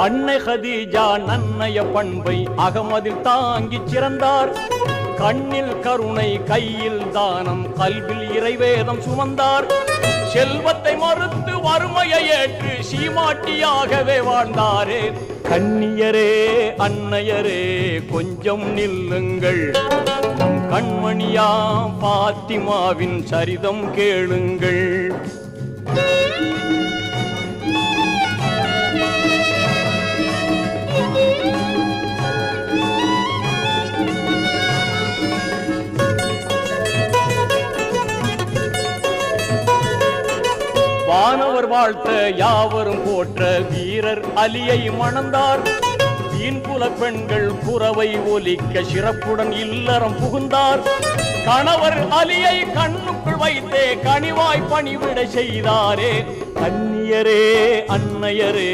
அன்னை ஹதீஜா நன்னய பண்பை அகமதில் தாங்கிச் சிறந்தார். கண்ணில் கருணை, கையில் தானம், கல்வில் இறைவேதம் சுமந்தார். செல்வத்தை மறுத்து வறுமையை ஏற்று சீமாட்டியாகவே வாழ்ந்தாரே. கண்ணியரே, அன்னையரே, கொஞ்சம் நில்லுங்கள், நம் கண்மணியாம் பாத்திமாவின் சரிதம் கேளுங்கள். வானவர் வாழ்த்த யாவரும் போற்ற வீரர் அலியை மணந்தார். தீன்குல பெண்கள் குரவை ஒலிக்க சிறப்புடன் இல்லறம் புகுந்தார். கணவர் அலியை கண்ணுக்குள் வைத்தே கனிவாய் பணிவிட செய்தாரே. கண்ணியரே, அன்னையரே,